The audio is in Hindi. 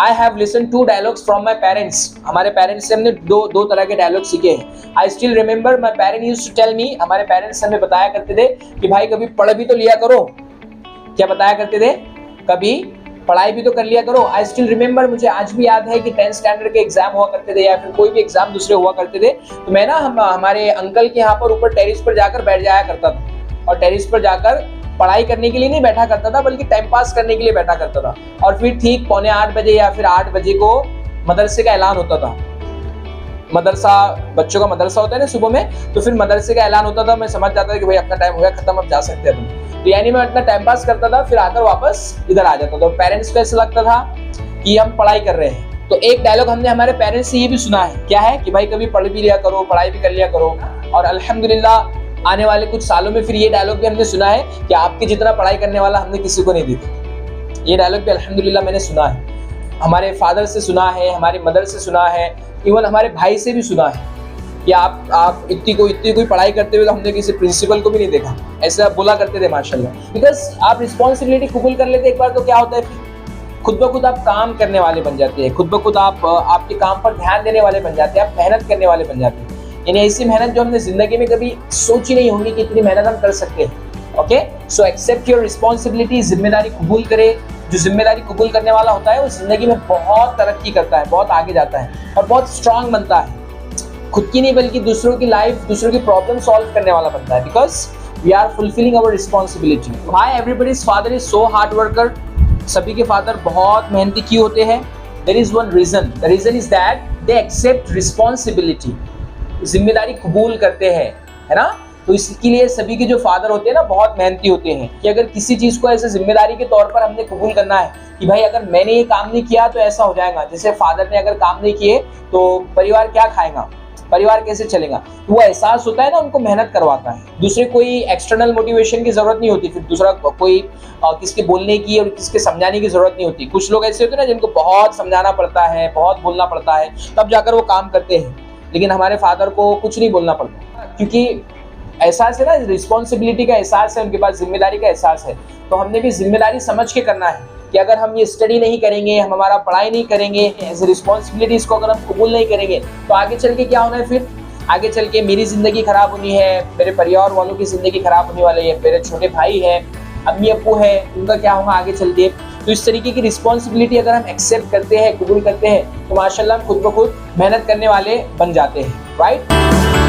I have listen 2 dialogues from my parents. हमारे पेरेंट्स से हमने दो तरह के डायलॉग सीखे हैं। I still remember my parent used to tell me, हमारे पेरेंट्स हमें बताया करते थे कि भाई कभी पढ़ भी तो लिया करो। क्या बताया करते थे? कभी पढ़ाई भी तो कर लिया करो। आई स्टिल रिमेंबर, मुझे आज भी याद है कि 10th स्टैंडर्ड के एग्जाम हुआ करते थे या फिर कोई भी एग्जाम दूसरे हुआ करते थे, तो मैं ना हमारे अंकल के यहाँ पर ऊपर टेरिस पर जाकर बैठ जाया करता था। और टेरिस पर जाकर पढ़ाई करने के लिए नहीं बैठा करता था, बल्कि टाइम पास करने के लिए बैठा करता था। और फिर ठीक 7:45 बजे या फिर 8 बजे को मदरसे का ऐलान होता था। मदरसा, बच्चों का मदरसा होता है ना सुबह में, तो फिर मदरसे का ऐलान होता था। मैं समझ जाता था कि भाई अपना टाइम हो गया खत्म, अब जा सकते हैं अपन। तो यानी मैं अपना टाइम पास करता था, फिर आकर वापस इधर आ जाता था। तो पेरेंट्स को ऐसा लगता था कि हम पढ़ाई कर रहे हैं। तो एक डायलॉग हमने हमारे पेरेंट्स से ये भी सुना है, क्या है कि भाई कभी पढ़ भी लिया करो, पढ़ाई भी कर लिया करो। और अल्हम्दुलिल्लाह आने वाले कुछ सालों में फिर ये डायलॉग भी हमने सुना है कि आपके जितना पढ़ाई करने वाला हमने किसी को नहीं देखा। ये डायलॉग भी अल्हम्दुलिल्लाह मैंने सुना है, हमारे फादर से सुना है, हमारे मदर से सुना है, इवन हमारे भाई से भी सुना है कि आप इतनी कोई पढ़ाई करते हुए तो हमने किसी प्रिंसिपल को भी नहीं देखा। ऐसा बोला करते थे माशाल्लाह। बिकॉज आप रिस्पॉन्सिबिलिटी कबूल कर लेते एक बार, तो क्या होता है फिर खुद ब खुद आप काम करने वाले बन जाते हैं, खुद ब खुद आप आपके काम पर ध्यान देने वाले बन जाते हैं, आप मेहनत करने वाले बन जाते हैं। यानी ऐसी मेहनत जो हमने जिंदगी में कभी सोची नहीं होगी कि इतनी मेहनत हम कर सकते हैं। Okay, so accept your responsibility, जिम्मेदारी कबूल करे। जो जिम्मेदारी कबूल करने वाला होता है वो जिंदगी में बहुत तरक्की करता है, बहुत आगे जाता है और बहुत स्ट्रांग बनता है। खुद की नहीं बल्कि दूसरों की लाइफ, दूसरों की प्रॉब्लम सॉल्व करने वाला बनता है, because we are fulfilling our responsibility. Why everybody's father is so hard worker? सभी के फादर बहुत मेहनती क्यों होते हैं? There is one reason, the reason is that they accept responsibility, जिम्मेदारी कबूल करते हैं, है ना। तो इसके लिए सभी के जो फादर होते हैं ना बहुत मेहनती होते हैं कि अगर किसी चीज को ऐसे जिम्मेदारी के तौर पर हमने कबूल करना है कि भाई अगर मैंने ये काम नहीं किया तो ऐसा हो जाएगा। जैसे फादर ने अगर काम नहीं किए तो परिवार क्या खाएगा, परिवार कैसे चलेगा, तो वो एहसास होता है ना, उनको मेहनत करवाता है। दूसरे कोई एक्सटर्नल मोटिवेशन की जरूरत नहीं होती, फिर दूसरा कोई किसके बोलने की और किसके समझाने की जरूरत नहीं होती। कुछ लोग ऐसे होते हैं ना जिनको बहुत समझाना पड़ता है, बहुत बोलना पड़ता है, तब जाकर वो काम करते हैं। लेकिन हमारे फादर को कुछ नहीं बोलना पड़ता, क्योंकि एहसास है ना, रिस्पॉन्सिबिलिटी का एहसास है उनके पास, जिम्मेदारी का एहसास है। तो हमने भी जिम्मेदारी समझ के करना है कि अगर हम ये स्टडी नहीं करेंगे, हम हमारा पढ़ाई नहीं करेंगे, एज रिस्पॉन्सिबिलिटीज को अगर हम कबूल नहीं करेंगे, तो आगे चल के क्या होना है? फिर आगे चल के मेरी जिंदगी खराब होनी है, मेरे परिवार वालों की जिंदगी खराब होने वाली है, मेरे छोटे भाई है, अम्मी अब्बू है, उनका क्या होगा आगे चल के। तो इस तरीके की रिस्पॉन्सिबिलिटी अगर हम एक्सेप्ट करते हैं, कबूल करते हैं, तो माशाल्लाह हम खुद ब खुद मेहनत करने वाले बन जाते हैं, राइट।